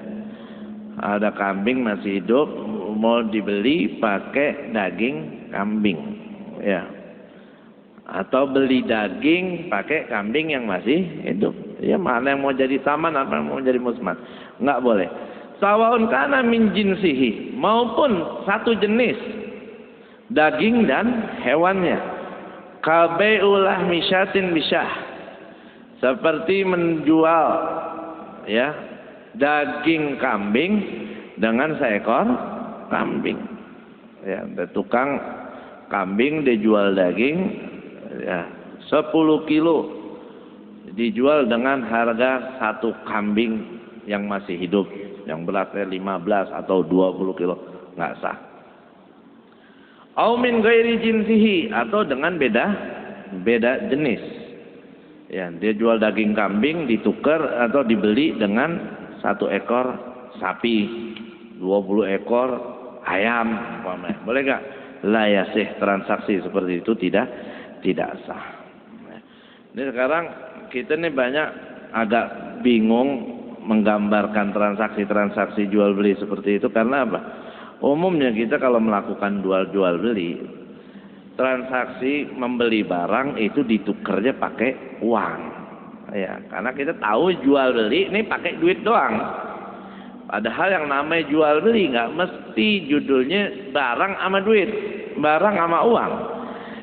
Ada kambing masih hidup mau dibeli pakai daging kambing. Ya. Atau beli daging pakai kambing yang masih hidup. Ya, mana yang mau jadi saman, apa yang mau jadi musmat. Enggak boleh. Sawaun kana min jinsihi, maupun satu jenis daging dan hewannya. Kabai'ul lahmi syatin bisyah, seperti menjual ya daging kambing dengan seekor kambing. Ya, ada tukang kambing dijual daging ya 10 kilo dijual dengan harga satu kambing yang masih hidup, yang beratnya 15 atau 20 kilo, nggak sah. Au min ghairi jinsihi, atau dengan beda jenis. Ya, dia jual daging kambing ditukar atau dibeli dengan satu ekor sapi, 20 ekor ayam, boleh nggak? La yasih, transaksi seperti itu tidak sah. Ini sekarang kita nih banyak agak bingung menggambarkan transaksi jual beli seperti itu karena apa? Umumnya kita kalau melakukan jual beli, transaksi membeli barang itu ditukernya pakai uang. Ya, karena kita tahu jual beli ini pakai duit doang. Padahal yang namanya jual beli nggak mesti judulnya barang sama duit, barang sama uang.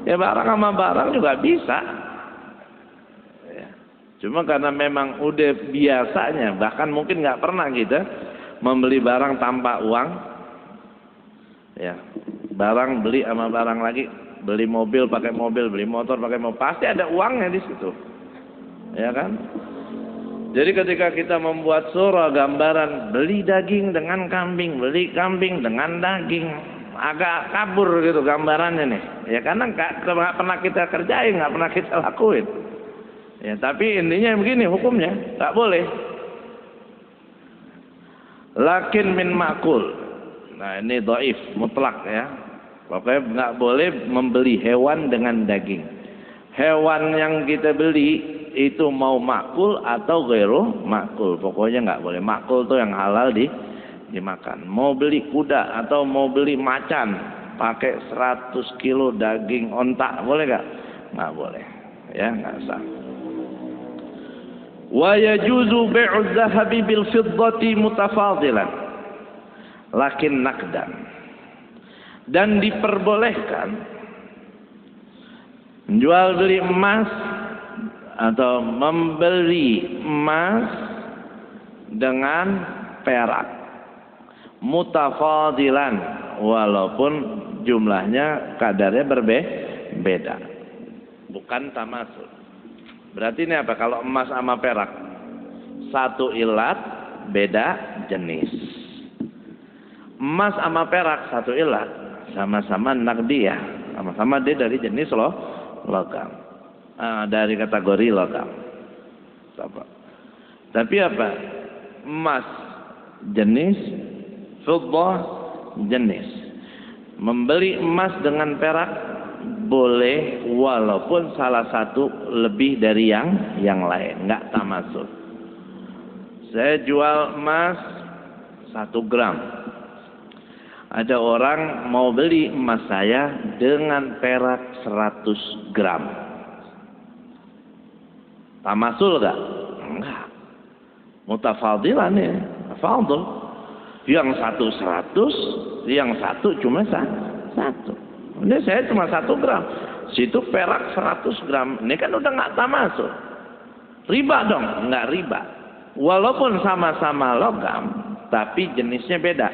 Ya barang sama barang juga bisa. Ya. Cuma karena memang udah biasanya, bahkan mungkin nggak pernah kita membeli barang tanpa uang. Ya, barang beli sama barang lagi, beli mobil pakai mobil, beli motor pakai mobil, pasti ada uangnya di situ, ya kan? Jadi ketika kita membuat surah gambaran beli daging dengan kambing, beli kambing dengan daging, agak kabur gitu gambarannya nih, ya karena nggak pernah kita kerjain, nggak pernah kita lakuin. Ya, tapi intinya begini hukumnya, nggak boleh. Lakin min makul. Nah ini dhaif mutlak ya. Pokoknya nggak boleh membeli hewan dengan daging. Hewan yang kita beli itu mau makul atau ghairu makul. Pokoknya nggak boleh. Makul tuh yang halal dimakan. Mau beli kuda atau mau beli macan pakai 100 kilo daging onta, boleh nggak? Nggak boleh. Ya nggak sah. Wa yajuzu bai'uz zahabi bil fiddati mutafadilan. Lakin nakdan, dan diperbolehkan menjual beli emas atau membeli emas dengan perak mutafadilan, walaupun jumlahnya kadarnya berbeda. Bukan tamasul. Berarti ini apa? Kalau emas sama perak, satu ilat, beda jenis. Emas sama perak satu ilat, sama-sama naqdiyah, sama-sama dia dari jenis logam, dari kategori logam. Tapi apa? Emas jenis, fiddah jenis. Membeli emas dengan perak boleh, walaupun salah satu lebih dari yang lain, nggak tamasul. Saya jual emas 1 gram. Ada orang mau beli emas saya dengan perak 100 gram. Tamasul nggak? Enggak. Mutafadilan ya, fadl. Yang satu 100, yang satu cuma 1. Ini saya cuma 1 gram. Situ perak 100 gram. Ini kan udah nggak tamasul. Riba dong? Nggak riba. Walaupun sama-sama logam, tapi jenisnya beda.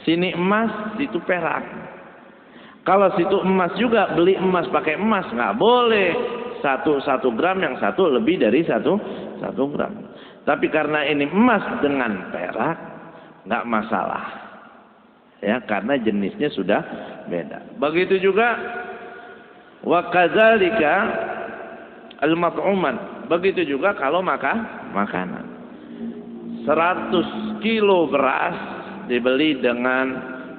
Sini emas, situ perak. Kalau situ emas juga, beli emas pakai emas, nggak boleh. 1 gram, yang satu lebih dari 1 gram. Tapi karena ini emas dengan perak, nggak masalah. Ya, karena jenisnya sudah beda. Begitu juga wa kadzalika al-mat'uman. Begitu juga kalau makanan. 100 kilo beras dibeli dengan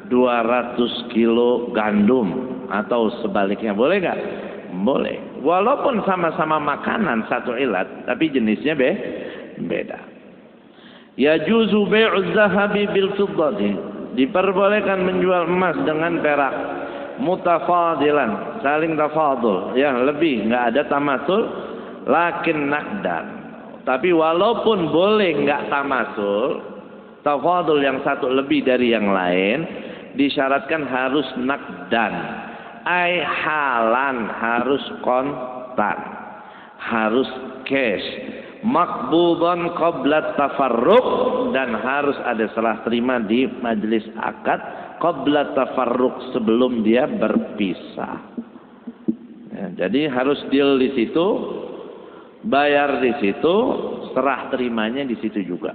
200 kilo gandum atau sebaliknya, boleh nggak? Boleh. Walaupun sama-sama makanan satu ilat, tapi jenisnya beda. Yajuzu bai'uz zahabi bil fiddati. Diperbolehkan menjual emas dengan perak, mutafadilan, saling tafadul, ya lebih, nggak ada tamasul, lakin naqdan. Tapi walaupun boleh nggak tamasul, tafadul yang satu lebih dari yang lain, disyaratkan harus naqdan, ai halan, harus kontan, harus cash, makbudan qabla tafarruq, dan harus ada serah terima di majelis akad qabla tafarruq, sebelum dia berpisah. Ya, jadi harus deal di situ, bayar di situ, serah terimanya di situ juga.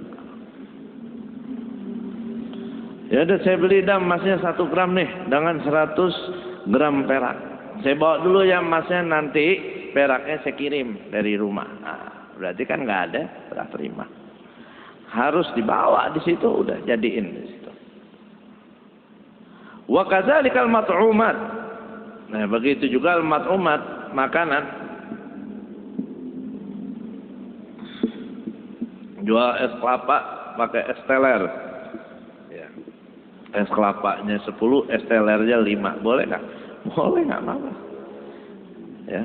Ya udah, saya beli dah emasnya 1 gram nih dengan 100 gram perak. Saya bawa dulu ya emasnya, nanti peraknya saya kirim dari rumah. Nah, berarti kan nggak ada serah terima. Harus dibawa di situ, udah jadiin di situ. Wa kadzalikal mat'umat. Nah, begitu juga al-mat'umat, makanan. Jual es kelapa pakai es teler. Ya. Es kelapanya 10, es telernya 5. Boleh nggak? Boleh, nggak apa-apa. Ya.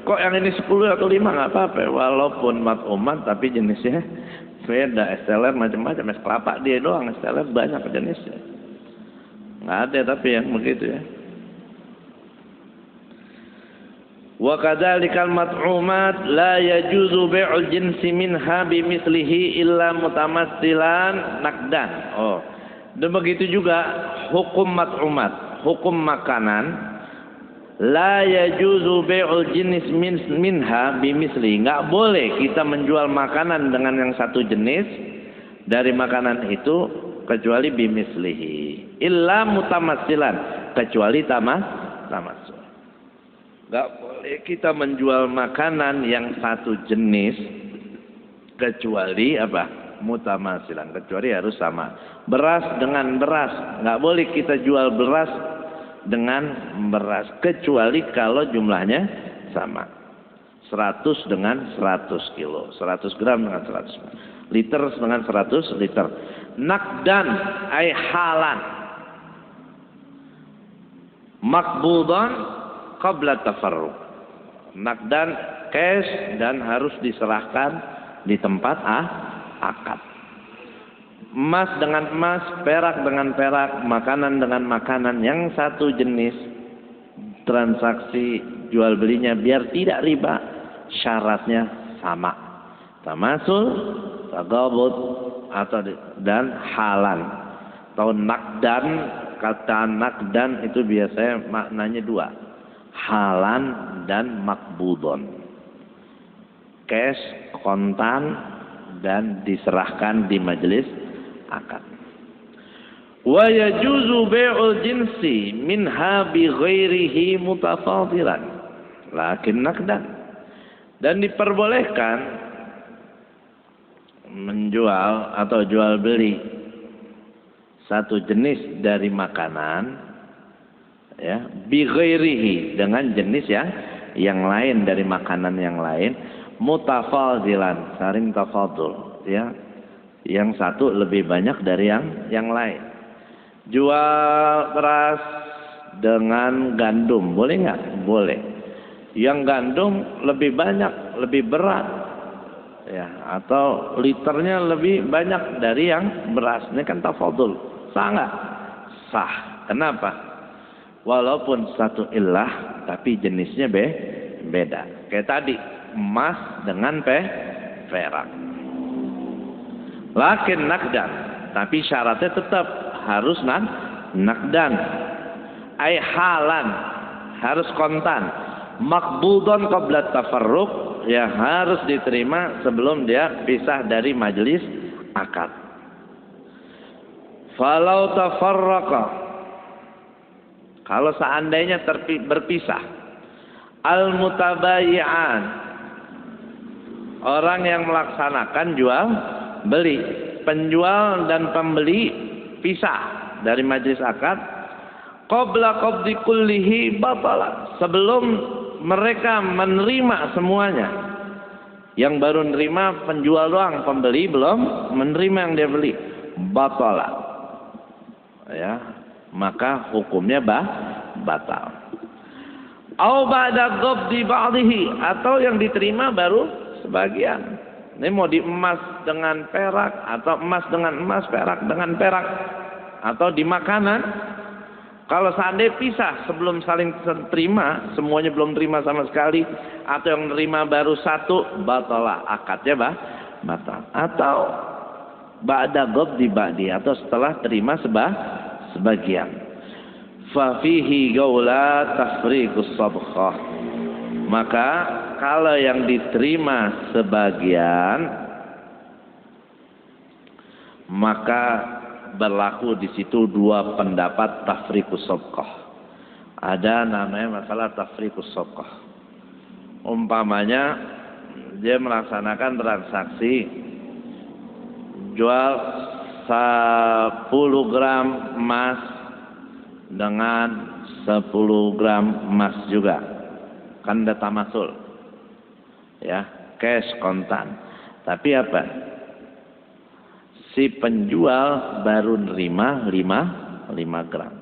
Kok yang ini 10 atau 5 nggak apa-apa, walaupun mat'umat tapi jenisnya beda. Es teler macam-macam, es kelapa dia doang, es teler banyak jenisnya. Nggak ada tapi yang begitu ya. Wa kadzalikal mat'umat la yajuzu bai'ul jinsi minha bimithlihi illa mutamassilan naqdan. Oh. Dan begitu juga hukum mat'umat, hukum makanan, la yajuzu bai'ul jenis minha bimithli. Enggak boleh kita menjual makanan dengan yang satu jenis dari makanan itu kecuali bimithlihi. Illa mutamassilan, kecuali tamassul. Enggak boleh kita menjual makanan yang satu jenis kecuali apa? Mutamasilan, kecuali harus sama. Beras dengan beras, nggak boleh kita jual beras dengan beras kecuali kalau jumlahnya sama. 100 dengan 100 kilo, 100 gram dengan 100 liter dengan 100 liter. Naqdan ay halan, makbudan qabla tafarruq. Naqdan cash dan harus diserahkan di tempat akad. Emas dengan emas, perak dengan perak, makanan dengan makanan yang satu jenis, transaksi jual belinya biar tidak riba, syaratnya sama. Tamasul, tagabut, atau dan halan. atau nakdan. Kata nakdan itu biasanya maknanya dua, halan dan makbudon. Cash, kontan, dan diserahkan di majelis akad. Wa yajuzu bai'ul jinsi minha bi ghairihi mutafadilan lakin nakdan. Dan diperbolehkan menjual atau jual beli satu jenis dari makanan, ya, bi ghairihi, dengan jenis yang lain dari makanan yang lain, mutafadilan, saling tafadul, ya, yang satu lebih banyak dari yang lain. Jual beras dengan gandum boleh nggak? Boleh. Yang gandum lebih banyak, lebih berat, ya, atau liternya lebih banyak dari yang beras, ini kan tafadul. Sah nggak? Sah. Kenapa? Walaupun satu ilah, tapi jenisnya beda. Kayak tadi, emas dengan perak. Lakin nakdan, tapi syaratnya tetap harus nakdan. Ay halan, harus kontan. Makbudon qabla tafarruq, ya, harus diterima sebelum dia pisah dari majelis akad. Falau tafarraqa, kalau seandainya berpisah, al mutabayi'an, orang yang melaksanakan jual beli, penjual dan pembeli pisah dari majelis akad, qabla qabdi kullihi batala, sebelum mereka menerima semuanya. Yang baru menerima penjual doang, pembeli belum menerima yang dia beli, batala, ya, maka hukumnya batal. Au ba'da qabdi ba'dihi, atau yang diterima baru sebagian. Ini mau di emas dengan perak, atau emas dengan emas, perak dengan perak, atau di makanan. Kalau seandainya pisah sebelum saling terima, semuanya belum terima sama sekali, atau yang terima baru satu, batalah akadnya batal. Atau ba'da qabdi ba'di, atau setelah terima sebagian. Fa fihi gaula tafriqus sabqah. Maka kalau yang diterima sebagian, maka berlaku di situ dua pendapat tafriqus sabqah. Ada namanya masalah tafriqus sabqah. Umpamanya dia melaksanakan transaksi jual 10 gram emas dengan 10 gram emas juga, kan ada tamasul, ya, cash kontan. Tapi apa? Si penjual baru nerima 5 gram.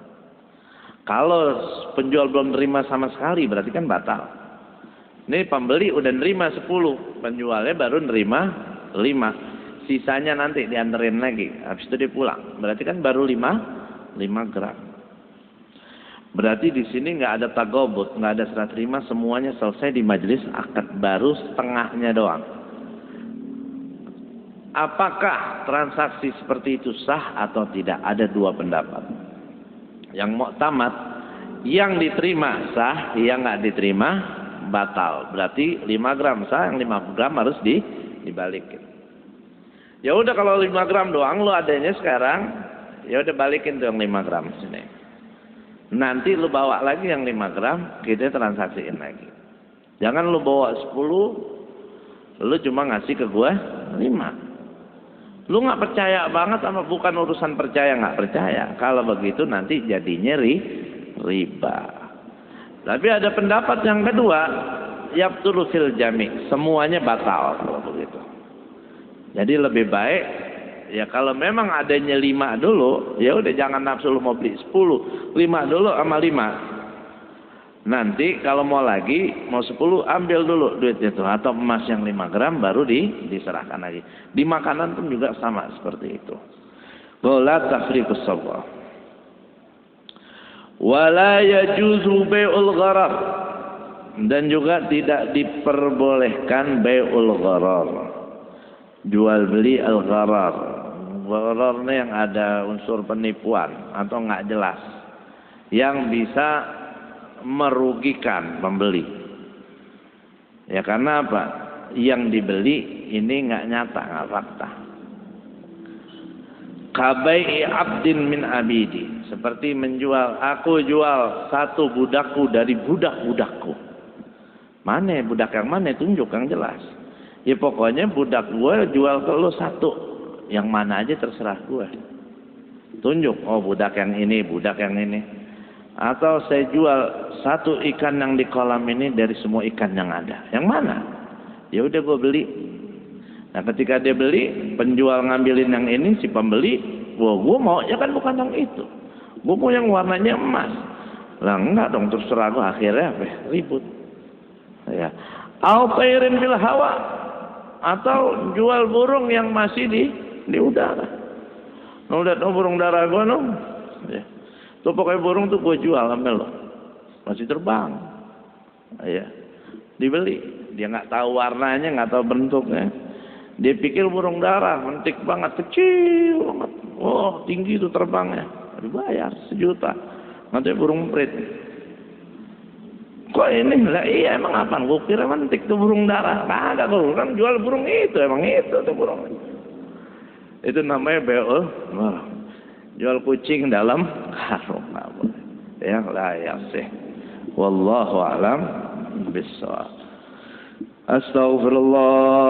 Kalau penjual belum nerima sama sekali, berarti kan batal. Ini pembeli udah nerima 10, penjualnya baru nerima 5. Sisanya nanti dianterin lagi, habis itu dia pulang. Berarti kan baru 5 gram. Berarti di sini nggak ada tagobut, nggak ada serah terima, semuanya selesai di majelis akad, baru setengahnya doang. Apakah transaksi seperti itu sah atau tidak? Ada dua pendapat. Yang muktamad, yang diterima sah, yang nggak diterima batal. Berarti 5 gram sah, yang 5 gram harus dibalikin. Ya udah, kalau 5 gram doang lu adanya sekarang, ya udah balikin tuh yang 5 gram sini. Nanti lu bawa lagi yang 5 gram, kita transaksiin lagi. Jangan lu bawa 10, lu cuma ngasih ke gua 5. Lu nggak percaya banget sama, bukan urusan percaya nggak percaya. Kalau begitu nanti jadinya riba. Tapi ada pendapat yang kedua, yabtulu fil jami', semuanya batal kalau begitu. Jadi lebih baik, ya kalau memang adanya 5 dulu, ya udah jangan nafsu lu mau beli 10, 5 dulu sama 5. Nanti kalau mau lagi, mau 10, ambil dulu duitnya tuh, atau emas yang 5 gram baru diserahkan lagi. Di makanan pun juga sama seperti itu. Wala tafriqus sabqah. Wala yajuzu bai'ul gharar, dan juga tidak diperbolehkan bai'ul gharar. Jual beli al-gharar. Gharar ini yang ada unsur penipuan atau nggak jelas, yang bisa merugikan pembeli. Ya karena apa? Yang dibeli ini nggak nyata, nggak fakta. Kabai abdin min abidi, seperti menjual, aku jual satu budakku dari budak-budakku. Mana budak yang mana? Tunjuk yang jelas. Ya pokoknya budak gue jual ke lu satu, yang mana aja terserah gue. Tunjuk, oh budak yang ini, budak yang ini. Atau saya jual satu ikan yang di kolam ini dari semua ikan yang ada. Yang mana? Ya udah gue beli. Nah ketika dia beli, penjual ngambilin yang ini, si pembeli, wah gue mau ya kan bukan yang itu, gue mau yang warnanya emas. Lah enggak dong, terserah gue. Akhirnya apa? Ribut. Ya. Al-tairin bil hawa, atau jual burung yang masih di udara. Nah, lihat burung dara gue no, ya. Tuh pokoknya burung tuh gue jual ambil lo, masih terbang. Ya. Dibeli, dia nggak tahu warnanya, nggak tahu bentuknya. Dia pikir burung dara, mentik banget, kecil banget. Oh, tinggi itu terbangnya. Dibayar 1 juta. Nanti burung emprit. Kok ini? Lah iya emang apa? Gue kira mentik tuh burung dara. Nah, ada gue kan jual burung itu, emang itu tuh burung. Itu namanya BO. Wah, jual kucing dalam karung. Ya lah ya sih. Wallahu a'lam bishawab. Astaghfirullah.